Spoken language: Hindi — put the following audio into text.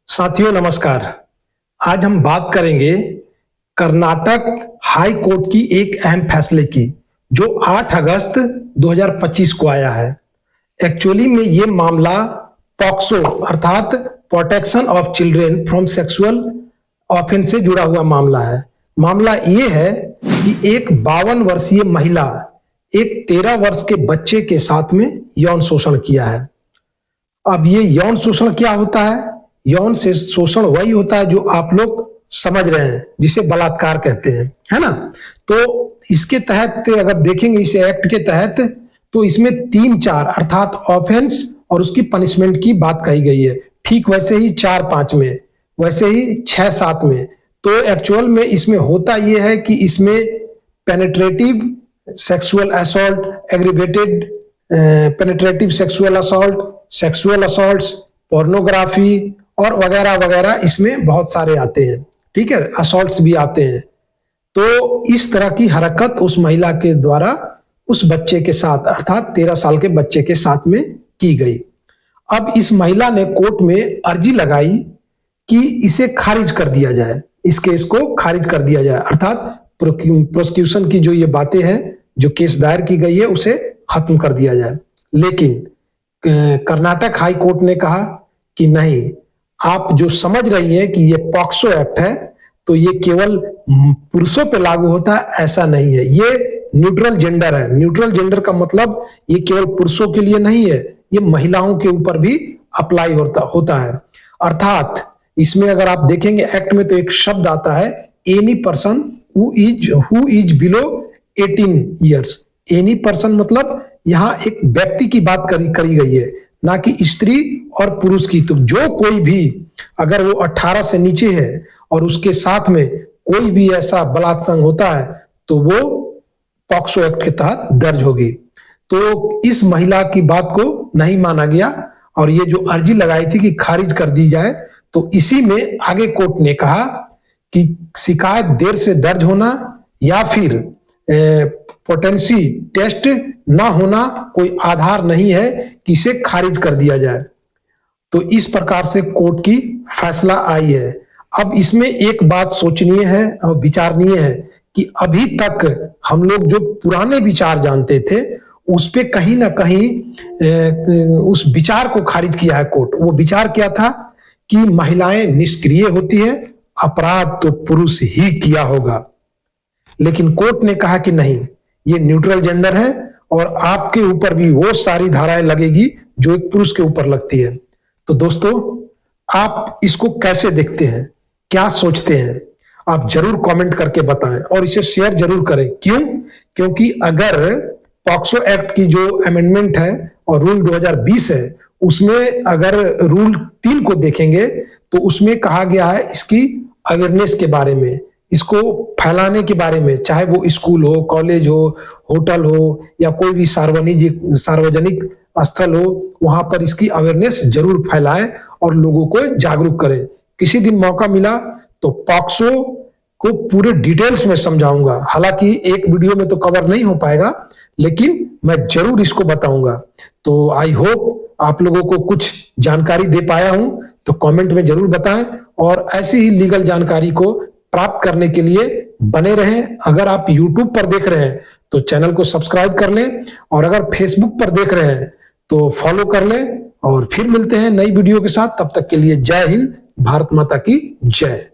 साथियों नमस्कार। आज हम बात करेंगे कर्नाटक हाई कोर्ट की एक अहम फैसले की जो 8 अगस्त 2025 को आया है। एक्चुअली में ये मामला पॉक्सो अर्थात protection of children from sexual offence से जुड़ा हुआ मामला है। मामला ये है कि एक 52 वर्षीय महिला एक 13 वर्ष के बच्चे के साथ में यौन शोषण किया है। अब ये यौन शोषण क्या होता है? यौन से शोषण वही होता है जो आप लोग समझ रहे हैं, जिसे बलात्कार कहते हैं, है ना। तो इसके तहत अगर देखेंगे इस एक्ट के तहत, तो इसमें 3-4 अर्थात ऑफेंस और उसकी पनिशमेंट की बात कही गई है। ठीक वैसे ही 4-5 में, वैसे ही 6-7 में। तो एक्चुअल में इसमें होता यह है कि इसमें penetrative sexual assault, aggravated penetrative sexual assault, sexual assaults, pornography और वगैरह वगैरह इसमें बहुत सारे आते हैं। ठीक है, असॉल्ट्स भी आते हैं। तो इस तरह की हरकत उस महिला के द्वारा उस बच्चे के साथ अर्थात 13 साल के बच्चे के साथ में की गई। अब इस महिला ने कोर्ट में अर्जी लगाई कि इसे खारिज कर दिया जाए, इस केस को खारिज कर दिया जाए, अर्थात प्रोसिक्यूशन की जो ये बातें हैं, जो केस दायर की गई है, उसे खत्म कर दिया जाए। लेकिन कर्नाटक हाई कोर्ट ने कहा कि नहीं, आप जो समझ रही हैं कि ये पॉक्सो एक्ट है तो ये केवल पुरुषों पे लागू होता है, ऐसा नहीं है। ये न्यूट्रल जेंडर है। न्यूट्रल जेंडर का मतलब ये केवल पुरुषों के लिए नहीं है, ये महिलाओं के ऊपर भी अप्लाई होता है। अर्थात इसमें अगर आप देखेंगे एक्ट में तो एक शब्द आता है, any person who is below 18 years. Any person मतलब यहाँ एक व्यक्ति की बात करी गई है, ना कि स्त्री और पुरुष की। तो जो कोई भी अगर वो 18 से नीचे है और उसके साथ में कोई भी ऐसा बलात्कार होता है तो वो पॉक्सो एक्ट के तहत दर्ज होगी। तो इस महिला की बात को नहीं माना गया और ये जो अर्जी लगाई थी कि खारिज कर दी जाए, तो इसी में आगे कोर्ट ने कहा कि शिकायत देर से दर्ज होना या फिर पोटेंसी टेस्ट ना होना कोई आधार नहीं है कि इसे खारिज कर दिया जाए। तो इस प्रकार से कोर्ट की फैसला आई है। अब इसमें एक बात सोचनीय है और विचारणीय है कि अभी तक हम लोग जो पुराने विचार जानते थे उस पे कहीं ना कहीं उस विचार को खारिज किया है कोर्ट। वो विचार क्या था कि महिलाएं निष्क्रिय होती है, अपराध तो पुरुष ही किया होगा। लेकिन कोर्ट ने कहा कि नहीं, ये न्यूट्रल जेंडर है और आपके ऊपर भी वो सारी धाराएं लगेगी जो एक पुरुष के ऊपर लगती है। तो दोस्तों, आप इसको कैसे देखते हैं, क्या सोचते हैं? आप जरूर कमेंट करके बताएं और इसे शेयर जरूर करें। क्यों? क्योंकि अगर पॉक्सो एक्ट की जो अमेंडमेंट है और रूल 2020 है, उसमें अगर रूल 3 को देखेंगे तो उसमें कहा गया है इसकी अवेयरनेस के बारे में, इसको फैलाने के बारे में, चाहे वो स्कूल हो, कॉलेज हो, होटल हो या कोई भी सार्वजनिक स्थल हो, वहां पर इसकी अवेयरनेस जरूर फैलाएं और लोगों को जागरूक करें। किसी दिन मौका मिला तो पॉक्सो को पूरे डिटेल्स में समझाऊंगा। हालांकि एक वीडियो में तो कवर नहीं हो पाएगा, लेकिन मैं जरूर इसको बताऊंगा। तो आई होप आप लोगों को कुछ जानकारी दे पाया हूं, तो कमेंट में जरूर बताएं और ऐसी ही लीगल जानकारी को प्राप्त करने के लिए बने रहें। अगर आप YouTube पर देख रहे हैं तो चैनल को सब्सक्राइब कर लें और अगर Facebook पर देख रहे हैं तो फॉलो कर लें। और फिर मिलते हैं नई वीडियो के साथ। तब तक के लिए जय हिंद, भारत माता की जय।